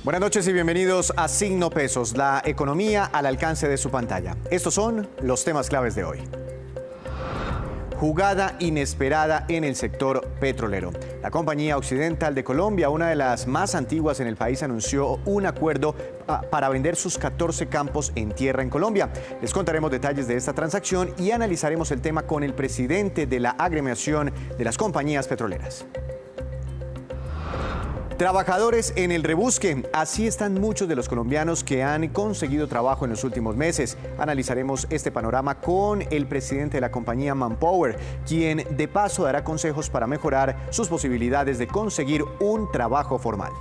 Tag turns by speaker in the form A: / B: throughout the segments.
A: Buenas noches y bienvenidos a Signo Pesos, la economía al alcance de su pantalla. Estos son los temas claves de hoy. Jugada inesperada en el sector petrolero. La compañía Occidental de Colombia, una de las más antiguas en el país, anunció un acuerdo para vender sus 14 campos en tierra en Colombia. Les contaremos detalles de esta transacción y analizaremos el tema con el presidente de la agremiación de las compañías petroleras. Trabajadores en el rebusque. Así están muchos de los colombianos que han conseguido trabajo en los últimos meses. Analizaremos este panorama con el presidente de la compañía Manpower, quien de paso dará consejos para mejorar sus posibilidades de conseguir un trabajo formal.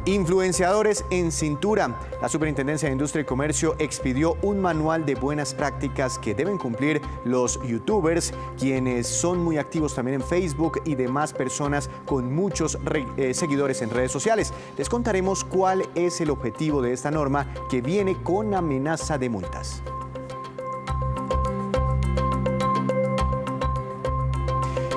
A: Influenciadores en cintura. La Superintendencia de Industria y Comercio expidió un manual de buenas prácticas que deben cumplir los youtubers, quienes son muy activos también en Facebook y demás personas con muchos seguidores en redes sociales. Les contaremos cuál es el objetivo de esta norma que viene con amenaza de multas.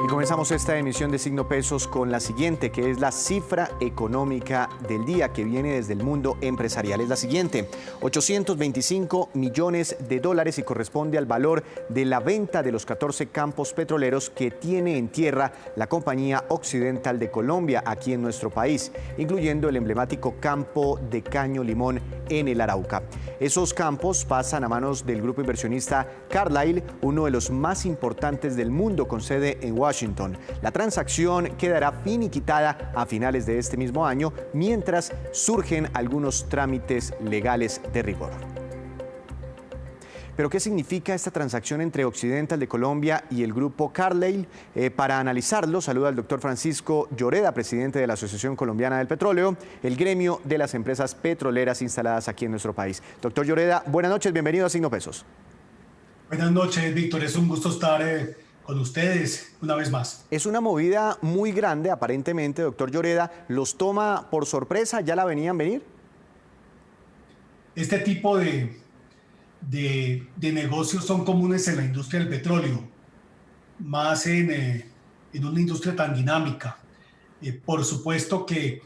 A: Comenzamos esta emisión de Signo Pesos con la siguiente, que es la cifra económica del día que viene desde el mundo empresarial. Es la siguiente: 825 millones de dólares y corresponde al valor de la venta de los 14 campos petroleros que tiene en tierra la compañía Occidental de Colombia aquí en nuestro país, incluyendo el emblemático campo de Caño Limón en el Arauca. Esos campos pasan a manos del grupo inversionista Carlyle, uno de los más importantes del mundo con sede en Washington. La transacción quedará finiquitada a finales de este mismo año, mientras surgen algunos trámites legales de rigor. ¿Pero qué significa esta transacción entre Occidental de Colombia y el grupo Carlyle? Para analizarlo, saluda al doctor Francisco Lloreda, presidente de la Asociación Colombiana del Petróleo, el gremio de las empresas petroleras instaladas aquí en nuestro país. Doctor Lloreda, buenas noches, bienvenido a Signo Pesos.
B: Buenas noches, Víctor, es un gusto estar con ustedes una vez más.
A: Es una movida muy grande, aparentemente, doctor Lloreda. ¿Los toma por sorpresa? ¿Ya la venían venir?
B: Este tipo de negocios son comunes en la industria del petróleo, más en una industria tan dinámica. Por supuesto que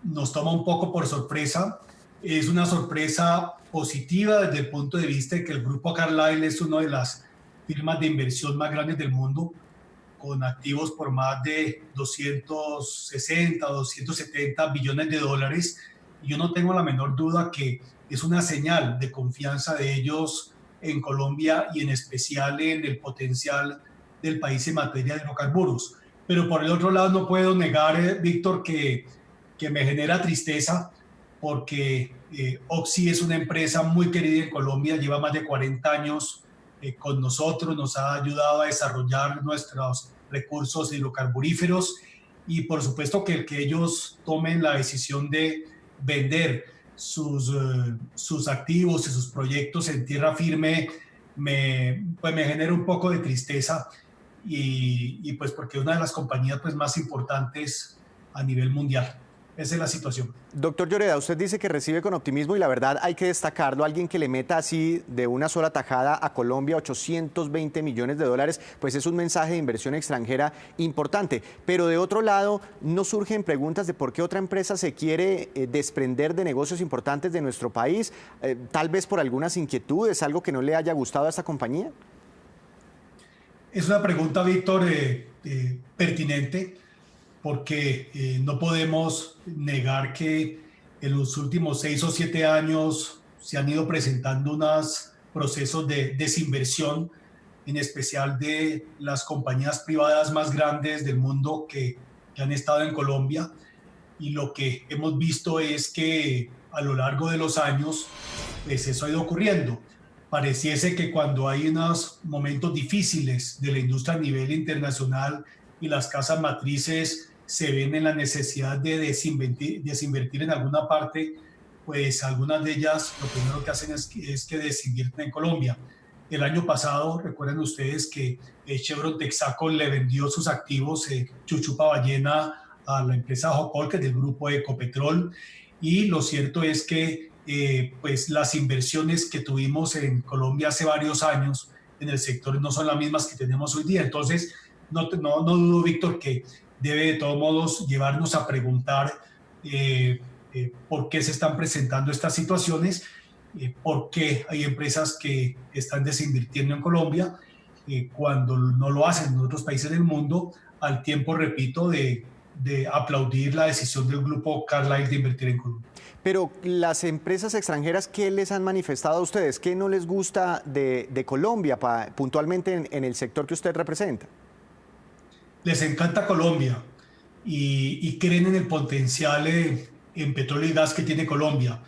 B: nos toma un poco por sorpresa. Es una sorpresa positiva desde el punto de vista de que el grupo Carlyle es una de las firmas de inversión más grandes del mundo, con activos por más de 260, 270 billones de dólares. Y yo no tengo la menor duda que es una señal de confianza de ellos en Colombia y en especial en el potencial del país en materia de hidrocarburos. Pero por el otro lado no puedo negar, Víctor, que me genera tristeza porque Oxy es una empresa muy querida en Colombia, lleva más de 40 años con nosotros, nos ha ayudado a desarrollar nuestros recursos hidrocarburíferos y por supuesto que el que ellos tomen la decisión de vender sus activos y sus proyectos en tierra firme me genera un poco de tristeza y pues porque es una de las compañías pues más importantes a nivel mundial. Esa es la situación.
A: Doctor Lloreda, usted dice que recibe con optimismo y la verdad hay que destacarlo. Alguien que le meta así de una sola tajada a Colombia 820 millones de dólares, pues es un mensaje de inversión extranjera importante. Pero de otro lado, ¿no surgen preguntas de por qué otra empresa se quiere desprender de negocios importantes de nuestro país? Tal vez por algunas inquietudes, algo que no le haya gustado a esta compañía.
B: Es una pregunta, Víctor, pertinente, porque no podemos negar que en los últimos 6 o 7 años se han ido presentando unos procesos de desinversión, en especial de las compañías privadas más grandes del mundo que han estado en Colombia. Y lo que hemos visto es que a lo largo de los años, pues eso ha ido ocurriendo. Pareciese que cuando hay unos momentos difíciles de la industria a nivel internacional y las casas matrices se ven en la necesidad de desinvertir en alguna parte, pues algunas de ellas lo primero que hacen es que desinvierten en Colombia. El año pasado, recuerden ustedes que Chevron Texaco le vendió sus activos Chuchupa Ballena a la empresa Jocol, que es del grupo Ecopetrol, y lo cierto es que pues las inversiones que tuvimos en Colombia hace varios años en el sector no son las mismas que tenemos hoy día. Entonces, no dudo, Víctor, que debe de todos modos llevarnos a preguntar por qué se están presentando estas situaciones, por qué hay empresas que están desinvirtiendo en Colombia cuando no lo hacen en otros países del mundo, al tiempo, repito, de aplaudir la decisión del grupo Carlyle de invertir en Colombia.
A: Pero las empresas extranjeras, ¿qué les han manifestado a ustedes? ¿Qué no les gusta de Colombia puntualmente en el sector que usted representa?
B: Les encanta Colombia y creen en el potencial en petróleo y gas que tiene Colombia.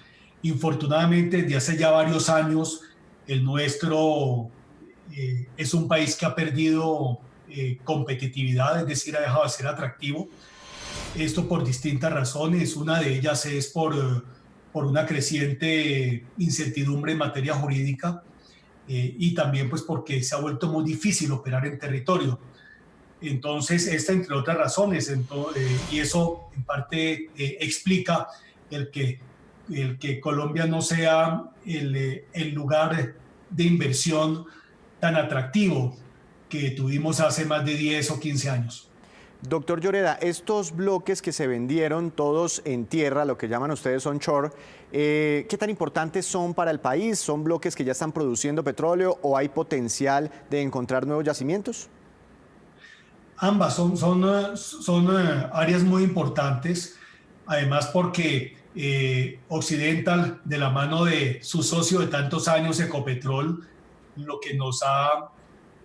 B: Infortunadamente, desde hace ya varios años, el nuestro es un país que ha perdido competitividad, es decir, ha dejado de ser atractivo. Esto por distintas razones. Una de ellas es por una creciente incertidumbre en materia jurídica y también pues porque se ha vuelto muy difícil operar en territorio. Entonces, esta entre otras razones, y eso en parte explica el que Colombia no sea el lugar de inversión tan atractivo que tuvimos hace más de 10 o 15 años.
A: Doctor Lloreda, estos bloques que se vendieron todos en tierra, lo que llaman ustedes onshore, ¿qué tan importantes son para el país? ¿Son bloques que ya están produciendo petróleo o hay potencial de encontrar nuevos yacimientos?
B: Ambas son áreas muy importantes, además porque Occidental, de la mano de su socio de tantos años, Ecopetrol, lo que nos ha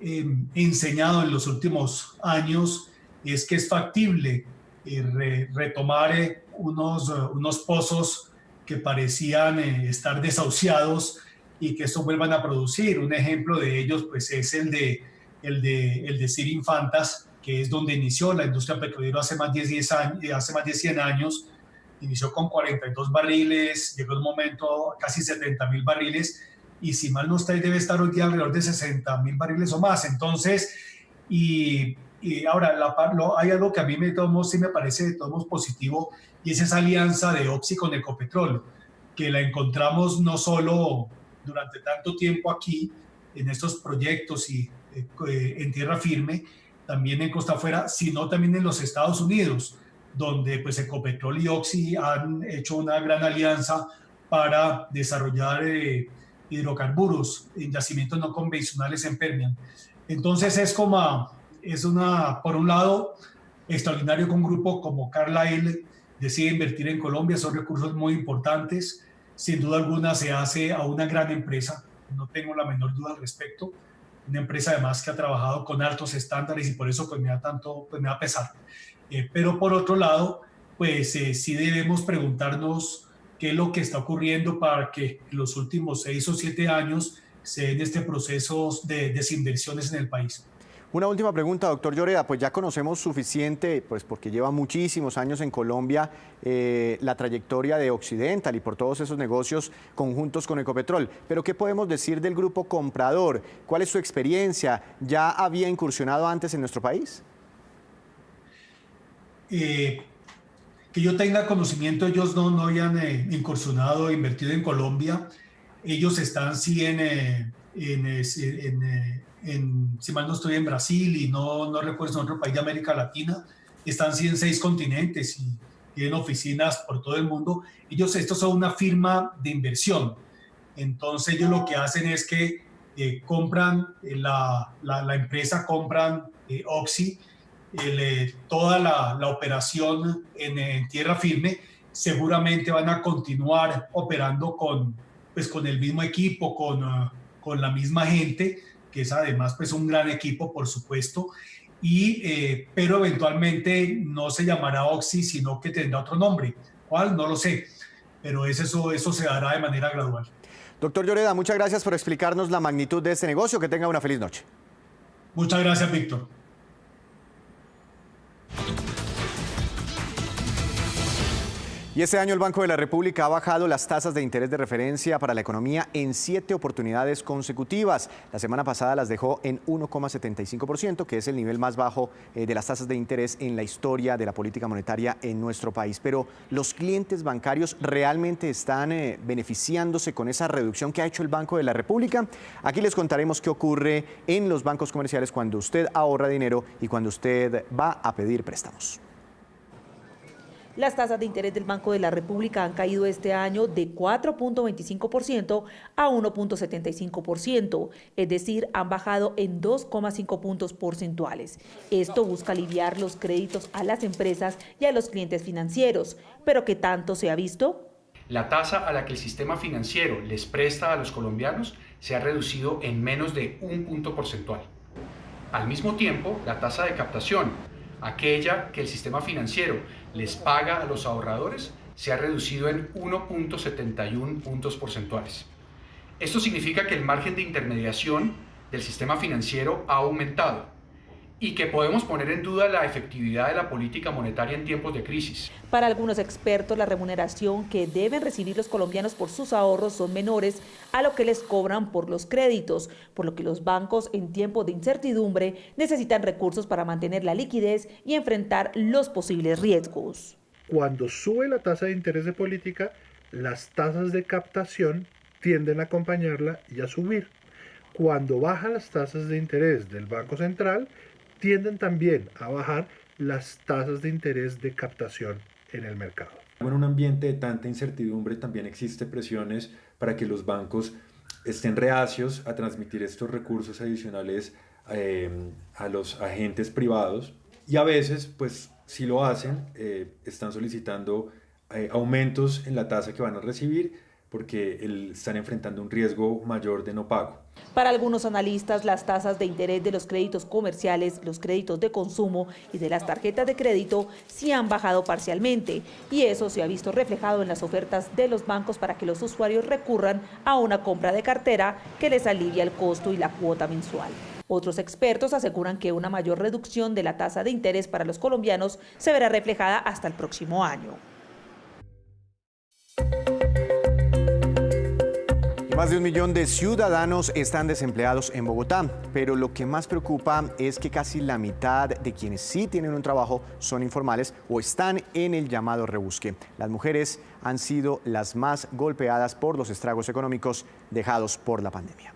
B: enseñado en los últimos años es que es factible retomar unos pozos que parecían estar desahuciados y que estos vuelvan a producir. Un ejemplo de ellos pues, es el de Sir Infantas, que es donde inició la industria petrolera hace más de 100 años. Inició con 42 barriles, llegó un momento a casi 70.000 barriles, y si mal no estoy, debe estar hoy día alrededor de 60.000 barriles o más. Entonces, y ahora hay algo que a mí sí me parece de todos modos positivo, y es esa alianza de Oxy con Ecopetrol, que la encontramos no solo durante tanto tiempo aquí, en estos proyectos y en tierra firme, también en costa afuera, sino también en los Estados Unidos, donde pues Ecopetrol y Oxy han hecho una gran alianza para desarrollar hidrocarburos en yacimientos no convencionales en Permian. Entonces por un lado, extraordinario que un grupo como Carlyle decide invertir en Colombia. Son recursos muy importantes. Sin duda alguna se hace a una gran empresa, no tengo la menor duda al respecto. Una empresa además que ha trabajado con altos estándares y por eso pues me da pesar. Pero por otro lado, pues sí debemos preguntarnos qué es lo que está ocurriendo para que en los últimos 6 o 7 años se den este proceso de desinversiones en el país.
A: Una última pregunta, doctor Lloreda, pues ya conocemos suficiente, pues porque lleva muchísimos años en Colombia, la trayectoria de Occidental y por todos esos negocios conjuntos con Ecopetrol. Pero ¿qué podemos decir del grupo comprador? ¿Cuál es su experiencia? ¿Ya había incursionado antes en nuestro país?
B: Que yo tenga conocimiento, ellos no habían incursionado, invertido en Colombia. Ellos están sí si mal no estoy, en Brasil y no recuerdo en otro país de América Latina. Están sí en 6 continentes y tienen oficinas por todo el mundo. Estos son una firma de inversión. Entonces ellos lo que hacen es que compran la empresa, compran Oxy, toda la operación en tierra firme. Seguramente van a continuar operando con el mismo equipo, con la misma gente, que es además pues un gran equipo, por supuesto, pero eventualmente no se llamará Oxy, sino que tendrá otro nombre. ¿Cuál? No lo sé, pero eso se dará de manera gradual.
A: Doctor Lloreda, muchas gracias por explicarnos la magnitud de este negocio. Que tenga una feliz noche.
B: Muchas gracias, Víctor.
A: Y este año el Banco de la República ha bajado las tasas de interés de referencia para la economía en 7 oportunidades consecutivas. La semana pasada las dejó en 1,75%, que es el nivel más bajo de las tasas de interés en la historia de la política monetaria en nuestro país. Pero ¿los clientes bancarios realmente están beneficiándose con esa reducción que ha hecho el Banco de la República? Aquí les contaremos qué ocurre en los bancos comerciales cuando usted ahorra dinero y cuando usted va a pedir préstamos.
C: Las tasas de interés del Banco de la República han caído este año de 4.25% a 1.75%, es decir, han bajado en 2,5 puntos porcentuales. Esto busca aliviar los créditos a las empresas y a los clientes financieros. ¿Pero qué tanto se ha visto?
D: La tasa a la que el sistema financiero les presta a los colombianos se ha reducido en menos de un punto porcentual. Al mismo tiempo, la tasa de captación, aquella que el sistema financiero les paga a los ahorradores, se ha reducido en 1.71 puntos porcentuales. Esto significa que el margen de intermediación del sistema financiero ha aumentado y que podemos poner en duda la efectividad de la política monetaria en tiempos de crisis.
C: Para algunos expertos, la remuneración que deben recibir los colombianos por sus ahorros son menores a lo que les cobran por los créditos, por lo que los bancos en tiempos de incertidumbre necesitan recursos para mantener la liquidez y enfrentar los posibles riesgos.
E: Cuando sube la tasa de interés de política, las tasas de captación tienden a acompañarla y a subir. Cuando bajan las tasas de interés del Banco Central, tienden también a bajar las tasas de interés de captación en el mercado.
F: En un ambiente de tanta incertidumbre también existen presiones para que los bancos estén reacios a transmitir estos recursos adicionales a los agentes privados y a veces, pues si lo hacen, están solicitando aumentos en la tasa que van a recibir porque están enfrentando un riesgo mayor de no pago.
C: Para algunos analistas, las tasas de interés de los créditos comerciales, los créditos de consumo y de las tarjetas de crédito sí han bajado parcialmente, y eso se ha visto reflejado en las ofertas de los bancos para que los usuarios recurran a una compra de cartera que les alivia el costo y la cuota mensual. Otros expertos aseguran que una mayor reducción de la tasa de interés para los colombianos se verá reflejada hasta el próximo año.
A: Más de 1 millón de ciudadanos están desempleados en Bogotá, pero lo que más preocupa es que casi la mitad de quienes sí tienen un trabajo son informales o están en el llamado rebusque. Las mujeres han sido las más golpeadas por los estragos económicos dejados por la pandemia.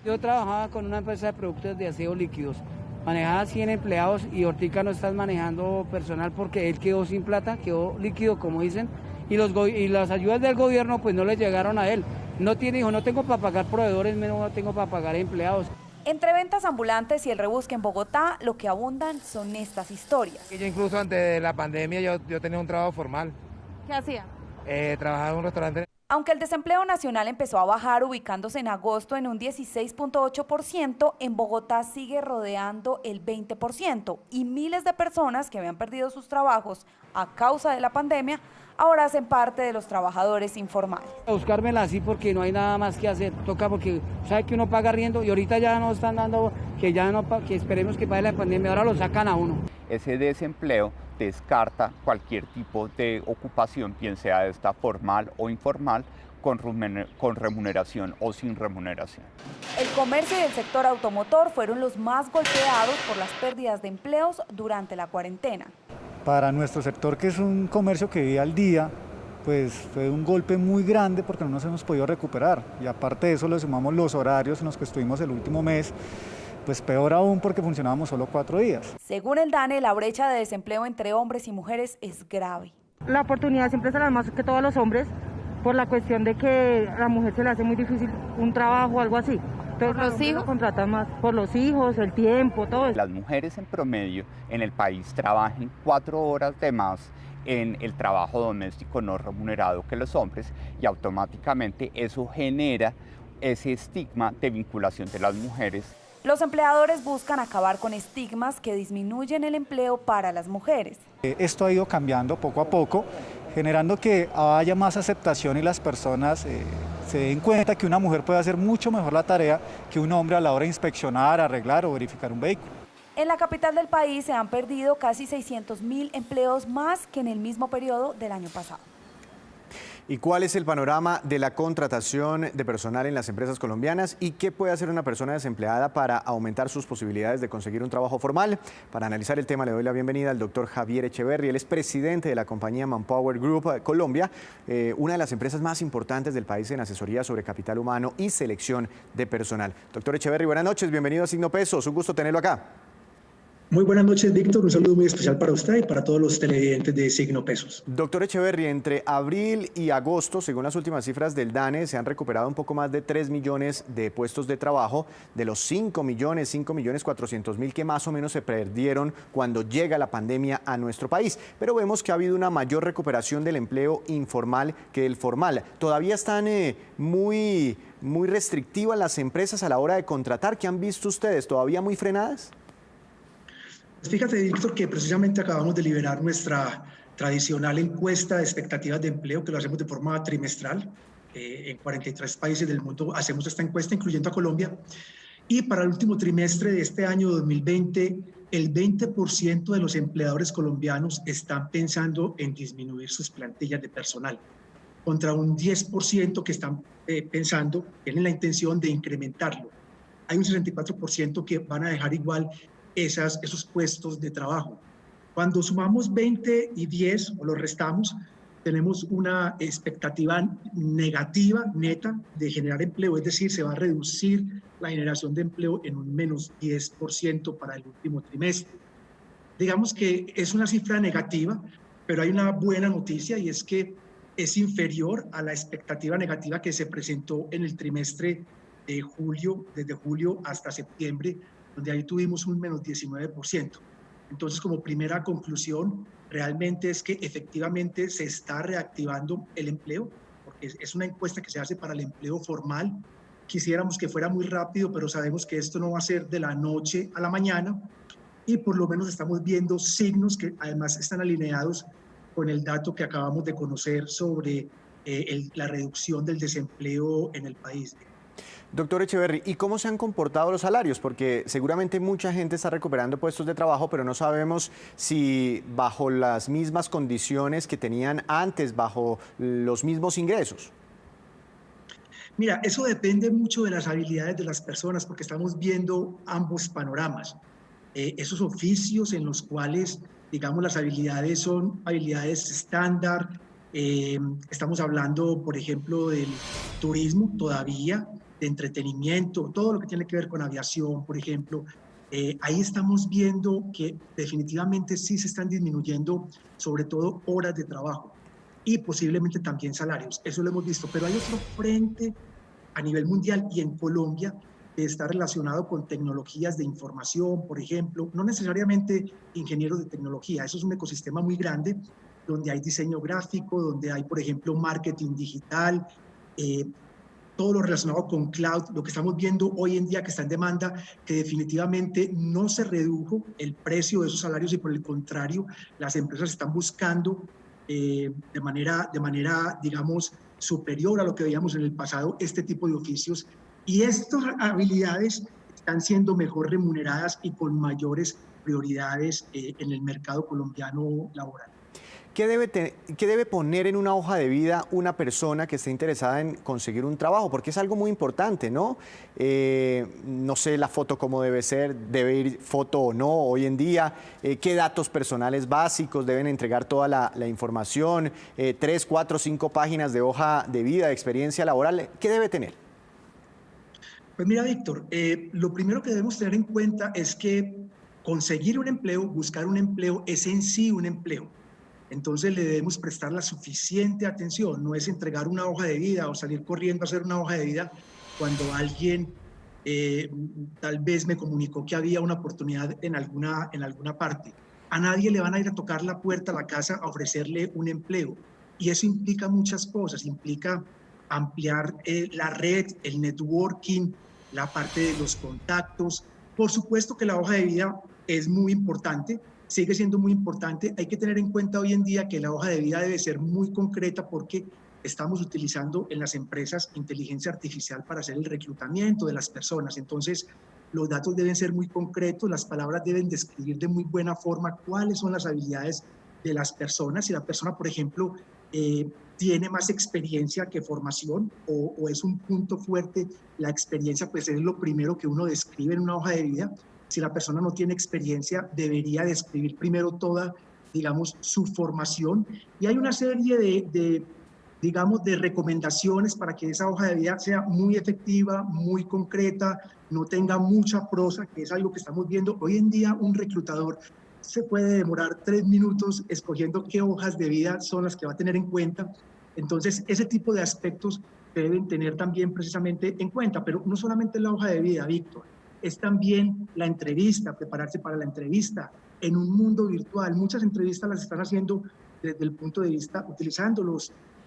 G: Yo trabajaba con una empresa de productos de aseo líquidos, manejaba 100 empleados y ahorita no estás manejando personal porque él quedó sin plata, quedó líquido como dicen. Y las ayudas del gobierno pues no le llegaron a él. Dijo, no tengo para pagar proveedores, menos no tengo para pagar empleados.
H: Entre ventas ambulantes y el rebusque en Bogotá, lo que abundan son estas historias.
I: Yo incluso antes de la pandemia yo tenía un trabajo formal.
H: ¿Qué hacía?
I: Trabajaba en un restaurante.
H: Aunque el desempleo nacional empezó a bajar ubicándose en agosto en un 16.8%, en Bogotá sigue rodeando el 20% y miles de personas que habían perdido sus trabajos a causa de la pandemia ahora hacen parte de los trabajadores informales.
G: A buscármela así porque no hay nada más que hacer, toca porque sabe que uno paga arriendo y ahorita ya no están dando, que esperemos que pase la pandemia, ahora lo sacan a uno.
J: Ese desempleo descarta cualquier tipo de ocupación, bien sea esta formal o informal, con remuneración o sin remuneración.
H: El comercio y el sector automotor fueron los más golpeados por las pérdidas de empleos durante la cuarentena.
K: Para nuestro sector, que es un comercio que vive al día, pues fue un golpe muy grande porque no nos hemos podido recuperar. Y aparte de eso le sumamos los horarios en los que estuvimos el último mes, pues peor aún porque funcionábamos solo 4 días.
H: Según el DANE, la brecha de desempleo entre hombres y mujeres es grave.
L: La oportunidad siempre se la da más que todos los hombres por la cuestión de que a la mujer se le hace muy difícil un trabajo o algo así.
H: ¿Por los hijos?
L: Contratan más por los hijos, el tiempo, todo eso.
J: Las mujeres en promedio en el país trabajan 4 horas de más en el trabajo doméstico no remunerado que los hombres y automáticamente eso genera ese estigma de vinculación de las mujeres.
H: Los empleadores buscan acabar con estigmas que disminuyen el empleo para las mujeres.
K: Esto ha ido cambiando poco a poco, generando que haya más aceptación y las personas se den cuenta que una mujer puede hacer mucho mejor la tarea que un hombre a la hora de inspeccionar, arreglar o verificar un vehículo.
H: En la capital del país se han perdido casi 600.000 empleos más que en el mismo periodo del año pasado.
A: ¿Y cuál es el panorama de la contratación de personal en las empresas colombianas? ¿Y qué puede hacer una persona desempleada para aumentar sus posibilidades de conseguir un trabajo formal? Para analizar el tema le doy la bienvenida al doctor Javier Echeverry. Él es presidente de la compañía Manpower Group Colombia, una de las empresas más importantes del país en asesoría sobre capital humano y selección de personal. Doctor Echeverry, buenas noches, bienvenido a Signo Pesos, un gusto tenerlo acá.
M: Muy buenas noches, Víctor. Un saludo muy especial para usted y para todos los televidentes de Signo Pesos.
A: Doctor Echeverry, entre abril y agosto, según las últimas cifras del DANE, se han recuperado un poco más de 3 millones de puestos de trabajo de los 5.400.000 que más o menos se perdieron cuando llega la pandemia a nuestro país. Pero vemos que ha habido una mayor recuperación del empleo informal que del formal. ¿Todavía están muy restrictivas las empresas a la hora de contratar? ¿Qué han visto ustedes? ¿Todavía muy frenadas?
M: Fíjate, Víctor, que precisamente acabamos de liberar nuestra tradicional encuesta de expectativas de empleo, que lo hacemos de forma trimestral. En 43 países del mundo hacemos esta encuesta, incluyendo a Colombia. Y para el último trimestre de este año 2020, el 20% de los empleadores colombianos están pensando en disminuir sus plantillas de personal, contra un 10% que están pensando, tienen la intención de incrementarlo. Hay un 64% que van a dejar igual esos puestos de trabajo. Cuando sumamos 20 y 10 o lo restamos, tenemos una expectativa negativa neta de generar empleo, es decir, se va a reducir la generación de empleo en un menos 10% para el último trimestre. Digamos que es una cifra negativa, pero hay una buena noticia y es que es inferior a la expectativa negativa que se presentó en el trimestre de julio, desde julio hasta septiembre, donde ahí tuvimos un menos 19%. Entonces, como primera conclusión, realmente es que efectivamente se está reactivando el empleo, porque es una encuesta que se hace para el empleo formal. Quisiéramos que fuera muy rápido, pero sabemos que esto no va a ser de la noche a la mañana y por lo menos estamos viendo signos que además están alineados con el dato que acabamos de conocer sobre la reducción del desempleo en el país.
A: Doctor Echeverry, ¿y cómo se han comportado los salarios? Porque seguramente mucha gente está recuperando puestos de trabajo, pero no sabemos si bajo las mismas condiciones que tenían antes, bajo los mismos ingresos.
M: Mira, eso depende mucho de las habilidades de las personas, porque estamos viendo ambos panoramas. Esos oficios en los cuales, digamos, las habilidades son habilidades estándar. Estamos hablando, por ejemplo, del turismo todavía, de entretenimiento, todo lo que tiene que ver con aviación, por ejemplo. Ahí estamos viendo que definitivamente sí se están disminuyendo, sobre todo horas de trabajo y posiblemente también salarios. Eso lo hemos visto, pero hay otro frente a nivel mundial y en Colombia que está relacionado con tecnologías de información, por ejemplo, no necesariamente ingenieros de tecnología, eso es un ecosistema muy grande donde hay diseño gráfico, donde hay, por ejemplo, marketing digital, todo lo relacionado con cloud, lo que estamos viendo hoy en día que está en demanda, que definitivamente no se redujo el precio de esos salarios y por el contrario, las empresas están buscando de manera, digamos, superior a lo que veíamos en el pasado, este tipo de oficios. Y estas habilidades están siendo mejor remuneradas y con mayores prioridades en el mercado colombiano laboral.
A: ¿Qué debe poner en una hoja de vida una persona que esté interesada en conseguir un trabajo? Porque es algo muy importante, ¿no? No sé la foto cómo debe ser, debe ir foto o no hoy en día, qué datos personales básicos deben entregar toda la información, 3, 4, 5 páginas de hoja de vida, de experiencia laboral, ¿qué debe tener?
M: Pues mira, Víctor, lo primero que debemos tener en cuenta es que conseguir un empleo, buscar un empleo, es en sí un empleo. Entonces le debemos prestar la suficiente atención, no es entregar una hoja de vida o salir corriendo a hacer una hoja de vida cuando alguien tal vez me comunicó que había una oportunidad en alguna parte. A nadie le van a ir a tocar la puerta a la casa a ofrecerle un empleo y eso implica muchas cosas, implica ampliar la red, el networking, la parte de los contactos. Por supuesto que la hoja de vida es muy importante, sigue siendo muy importante. Hay que tener en cuenta hoy en día que la hoja de vida debe ser muy concreta porque estamos utilizando en las empresas inteligencia artificial para hacer el reclutamiento de las personas. Entonces, los datos deben ser muy concretos, las palabras deben describir de muy buena forma cuáles son las habilidades de las personas. Si la persona, por ejemplo, tiene más experiencia que formación o es un punto fuerte la experiencia, pues es lo primero que uno describe en una hoja de vida. Si la persona no tiene experiencia, debería describir primero toda, digamos, su formación. Y hay una serie digamos, de recomendaciones para que esa hoja de vida sea muy efectiva, muy concreta, no tenga mucha prosa, que es algo que estamos viendo. Hoy en día un reclutador se puede demorar 3 minutos escogiendo qué hojas de vida son las que va a tener en cuenta. Entonces, ese tipo de aspectos se deben tener también precisamente en cuenta, pero no solamente la hoja de vida, Víctor, es también la entrevista, prepararse para la entrevista en un mundo virtual. Muchas entrevistas las están haciendo desde el punto de vista, utilizando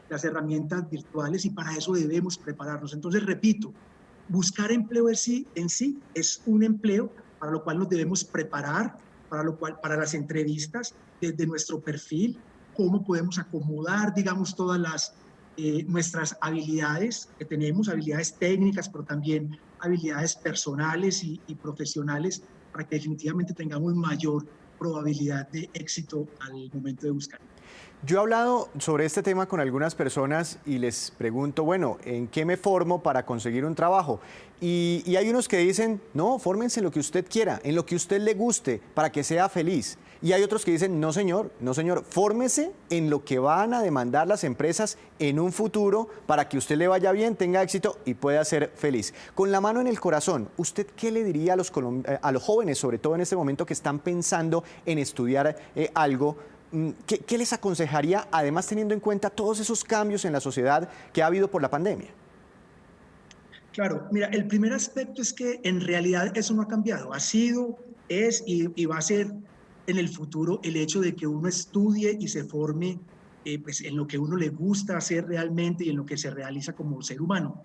M: las herramientas virtuales, y para eso debemos prepararnos. Entonces, repito, buscar empleo en sí es un empleo para lo cual nos debemos preparar, para las entrevistas, desde nuestro perfil, cómo podemos acomodar, digamos, todas nuestras habilidades que tenemos, habilidades técnicas, pero también habilidades personales y profesionales, para que definitivamente tengamos mayor probabilidad de éxito al momento de buscar.
A: Yo he hablado sobre este tema con algunas personas y les pregunto, bueno, ¿en qué me formo para conseguir un trabajo? Y hay unos que dicen, no, fórmense en lo que usted quiera, en lo que usted le guste, para que sea feliz. Y hay otros que dicen, no señor, fórmese en lo que van a demandar las empresas en un futuro para que usted le vaya bien, tenga éxito y pueda ser feliz. Con la mano en el corazón, ¿usted qué le diría a los jóvenes, sobre todo en este momento que están pensando en estudiar algo? ¿Qué les aconsejaría, además teniendo en cuenta todos esos cambios en la sociedad que ha habido por la pandemia?
M: Claro, mira, el primer aspecto es que en realidad eso no ha cambiado. Ha sido, es y va a ser en el futuro el hecho de que uno estudie y se forme pues, en lo que uno le gusta hacer realmente y en lo que se realiza como ser humano.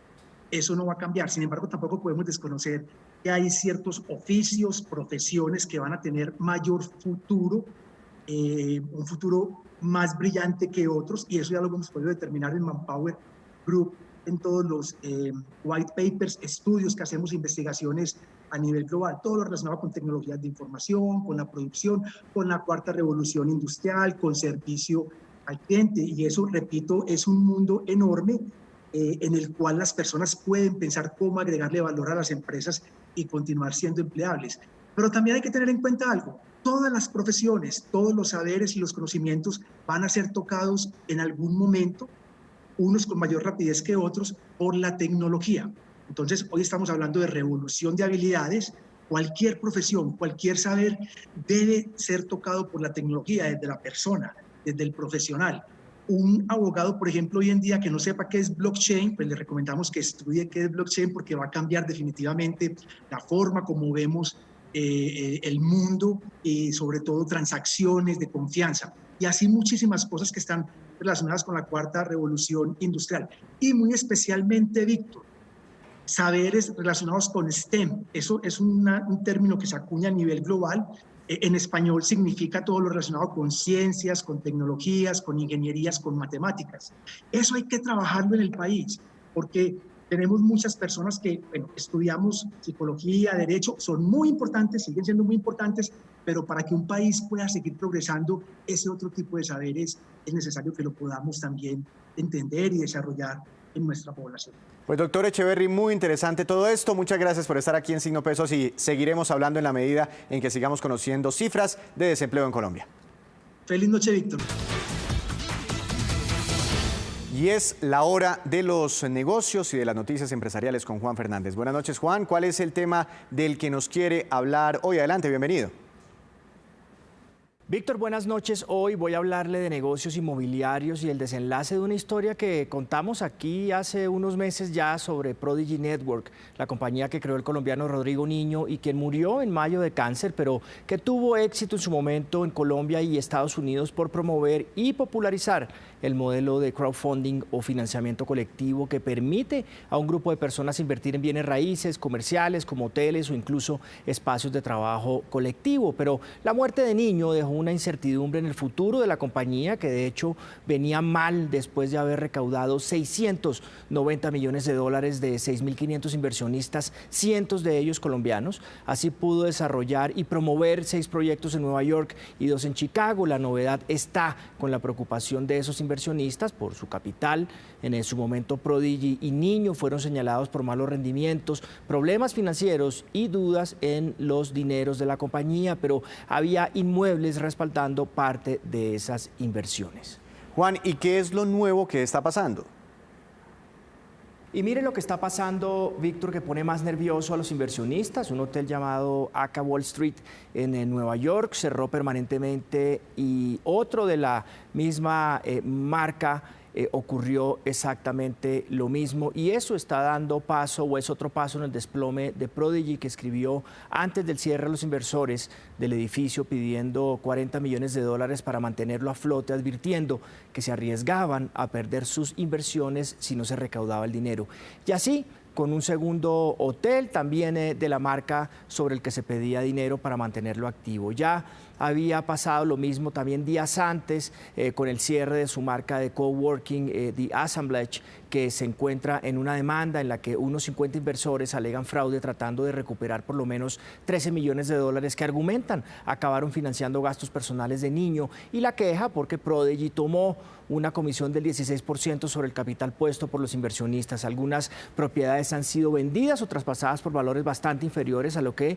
M: Eso no va a cambiar. Sin embargo, tampoco podemos desconocer que hay ciertos oficios, profesiones que van a tener mayor futuro, un futuro más brillante que otros, y eso ya lo hemos podido determinar en Manpower Group, en todos los white papers, estudios que hacemos, investigaciones a nivel global, todo lo relacionado con tecnologías de información, con la producción, con la cuarta revolución industrial, con servicio al cliente. Y eso, repito, es un mundo enorme en el cual las personas pueden pensar cómo agregarle valor a las empresas y continuar siendo empleables. Pero también hay que tener en cuenta algo. Todas las profesiones, todos los saberes y los conocimientos van a ser tocados en algún momento, unos con mayor rapidez que otros, por la tecnología. Entonces, hoy estamos hablando de revolución de habilidades. Cualquier profesión, cualquier saber debe ser tocado por la tecnología, desde la persona, desde el profesional. Un abogado, por ejemplo, hoy en día que no sepa qué es blockchain, pues le recomendamos que estudie qué es blockchain, porque va a cambiar definitivamente la forma como vemos el mundo y sobre todo transacciones de confianza. Y así muchísimas cosas que están relacionadas con la cuarta revolución industrial. Y muy especialmente, Víctor, saberes relacionados con STEM. Eso es un término que se acuña a nivel global. En español significa todo lo relacionado con ciencias, con tecnologías, con ingenierías, con matemáticas. Eso hay que trabajarlo en el país, porque tenemos muchas personas que estudiamos psicología, derecho, son muy importantes, siguen siendo muy importantes, pero para que un país pueda seguir progresando, ese otro tipo de saberes es necesario que lo podamos también entender y desarrollar en nuestra población.
A: Pues doctor Echeverry, muy interesante todo esto. Muchas gracias por estar aquí en Signo Pesos y seguiremos hablando en la medida en que sigamos conociendo cifras de desempleo en Colombia.
M: Feliz noche, Víctor.
A: Y es la hora de los negocios y de las noticias empresariales con Juan Fernández. Buenas noches, Juan. ¿Cuál es el tema del que nos quiere hablar hoy? Adelante, bienvenido.
N: Víctor, buenas noches. Hoy voy a hablarle de negocios inmobiliarios y el desenlace de una historia que contamos aquí hace unos meses ya sobre Prodigy Network, la compañía que creó el colombiano Rodrigo Niño y quien murió en mayo de cáncer, pero que tuvo éxito en su momento en Colombia y Estados Unidos por promover y popularizar el modelo de crowdfunding o financiamiento colectivo que permite a un grupo de personas invertir en bienes raíces, comerciales, como hoteles o incluso espacios de trabajo colectivo. Pero la muerte de Niño dejó una incertidumbre en el futuro de la compañía, que de hecho venía mal después de haber recaudado 690 millones de dólares de 6.500 inversionistas, cientos de ellos colombianos. Así pudo desarrollar y promover 6 proyectos en Nueva York y 2 en Chicago. La novedad está con la preocupación de esos inversionistas por su capital. En su momento Prodigy y Niño fueron señalados por malos rendimientos, problemas financieros y dudas en los dineros de la compañía, pero había inmuebles respaldando parte de esas inversiones.
A: Juan, ¿y qué es lo nuevo que está pasando?
N: Y mire lo que está pasando, Víctor, que pone más nervioso a los inversionistas. Un hotel llamado Aka Wall Street en Nueva York cerró permanentemente y otro de la misma marca ocurrió exactamente lo mismo, y eso está dando paso, o es otro paso en el desplome de Prodigy, que escribió antes del cierre a los inversores del edificio pidiendo 40 millones de dólares para mantenerlo a flote, advirtiendo que se arriesgaban a perder sus inversiones si no se recaudaba el dinero. Y así, con un segundo hotel también de la marca sobre el que se pedía dinero para mantenerlo activo. Ya había pasado lo mismo también días antes con el cierre de su marca de coworking, The Assemblage, que se encuentra en una demanda en la que unos 50 inversores alegan fraude tratando de recuperar por lo menos 13 millones de dólares que argumentan acabaron financiando gastos personales de Niño, y la queja porque Prodigy tomó una comisión del 16% sobre el capital puesto por los inversionistas. Algunas propiedades han sido vendidas o traspasadas por valores bastante inferiores a lo que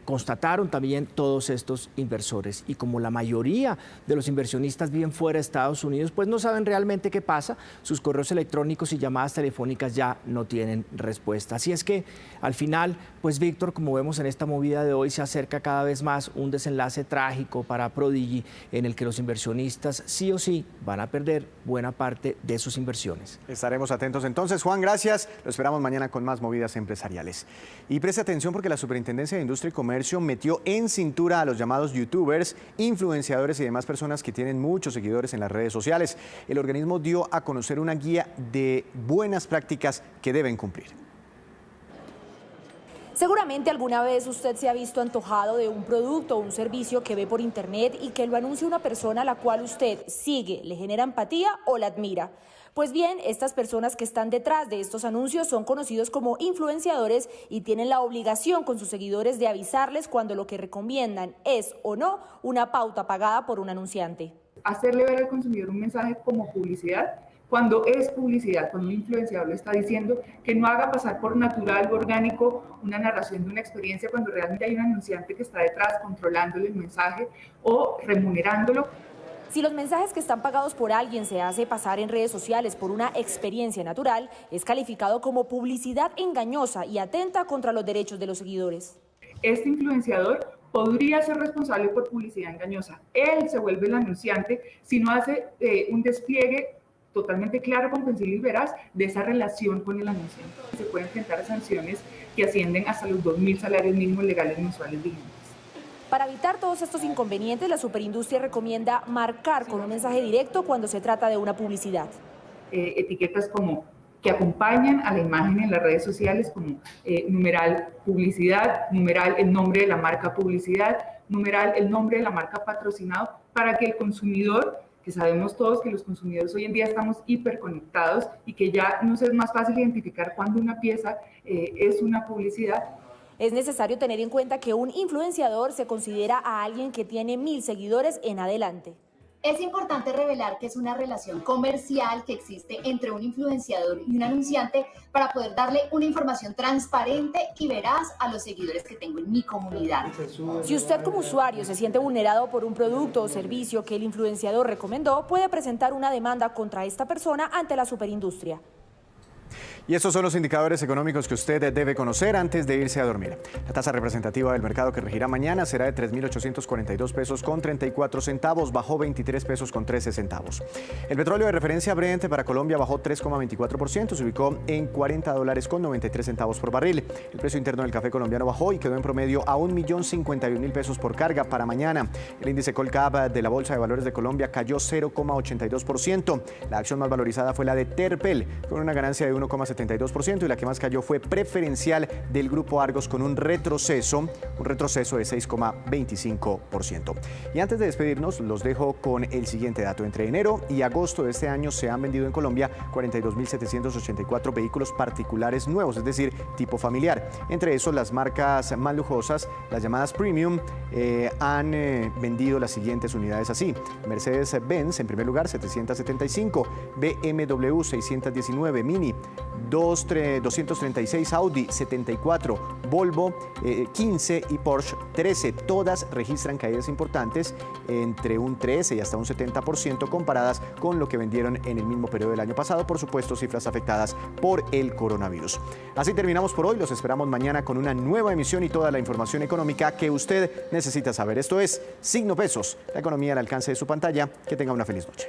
N: constataron también todos estos inversores. Y como la mayoría de los inversionistas viven fuera de Estados Unidos, pues no saben realmente qué pasa. Sus correos electrónicos y llamadas telefónicas ya no tienen respuesta. Así es que al final, pues Víctor, como vemos en esta movida de hoy, se acerca cada vez más un desenlace trágico para Prodigy, en el que los inversionistas sí o sí van a perder buena parte de sus inversiones.
A: Estaremos atentos entonces. Juan, gracias. Lo esperamos mañana con más movidas empresariales. Y preste atención porque la Superintendencia de Industria y Comercio metió en cintura a los llamados youtubers, influenciadores y demás personas que tienen muchos seguidores en las redes sociales. El organismo dio a conocer una guía de buenas prácticas que deben cumplir.
H: Seguramente alguna vez usted se ha visto antojado de un producto o un servicio que ve por internet y que lo anuncia una persona a la cual usted sigue, le genera empatía o la admira. Pues bien, estas personas que están detrás de estos anuncios son conocidos como influenciadores y tienen la obligación con sus seguidores de avisarles cuando lo que recomiendan es o no una pauta pagada por un anunciante.
O: Hacerle ver al consumidor un mensaje como publicidad, cuando es publicidad, cuando un influenciador le está diciendo que no haga pasar por natural o orgánico una narración de una experiencia, cuando realmente hay un anunciante que está detrás controlándole el mensaje o remunerándolo.
H: Si los mensajes que están pagados por alguien se hace pasar en redes sociales por una experiencia natural, es calificado como publicidad engañosa y atenta contra los derechos de los seguidores.
O: Este influenciador podría ser responsable por publicidad engañosa. Él se vuelve el anunciante si no hace un despliegue totalmente claro, comprensible y veraz de esa relación con el anunciante. Se puede enfrentar a sanciones que ascienden hasta los 2.000 salarios mínimos legales mensuales vigentes.
H: Para evitar todos estos inconvenientes, la superindustria recomienda marcar con un mensaje directo cuando se trata de una publicidad.
O: Etiquetas como que acompañan a la imagen en las redes sociales, como numeral publicidad, numeral el nombre de la marca publicidad, numeral el nombre de la marca patrocinado, para que el consumidor, que sabemos todos que los consumidores hoy en día estamos hiperconectados y que ya nos es más fácil identificar cuando una pieza es una publicidad.
H: Es necesario tener en cuenta que un influenciador se considera a alguien que tiene 1.000 seguidores en adelante.
P: Es importante revelar que es una relación comercial que existe entre un influenciador y un anunciante para poder darle una información transparente y veraz a los seguidores que tengo en mi comunidad.
H: Si usted como usuario se siente vulnerado por un producto o servicio que el influenciador recomendó, puede presentar una demanda contra esta persona ante la superindustria.
A: Y estos son los indicadores económicos que usted debe conocer antes de irse a dormir. La tasa representativa del mercado que regirá mañana será de 3.842 pesos con 34 centavos, bajó 23 pesos con 13 centavos. El petróleo de referencia Brent para Colombia bajó 3,24%, se ubicó en $40 con 93 centavos por barril. El precio interno del café colombiano bajó y quedó en promedio a 1.051.000 pesos por carga para mañana. El índice Colcap de la Bolsa de Valores de Colombia cayó 0,82%. La acción más valorizada fue la de Terpel, con una ganancia de 1,75%. 72%, y la que más cayó fue Preferencial del Grupo Argos con un retroceso de 6,25%. Y antes de despedirnos, los dejo con el siguiente dato. Entre enero y agosto de este año se han vendido en Colombia 42.784 vehículos particulares nuevos, es decir, tipo familiar. Entre esos, las marcas más lujosas, las llamadas premium, han vendido las siguientes unidades así: Mercedes-Benz en primer lugar, 775, BMW 619, Mini 236, Audi 74, Volvo 15 y Porsche 13. Todas registran caídas importantes entre un 13 y hasta un 70% comparadas con lo que vendieron en el mismo periodo del año pasado. Por supuesto, cifras afectadas por el coronavirus. Así terminamos por hoy. Los esperamos mañana con una nueva emisión y toda la información económica que usted necesita saber. Esto es Signo Pesos, la economía al alcance de su pantalla. Que tenga una feliz noche.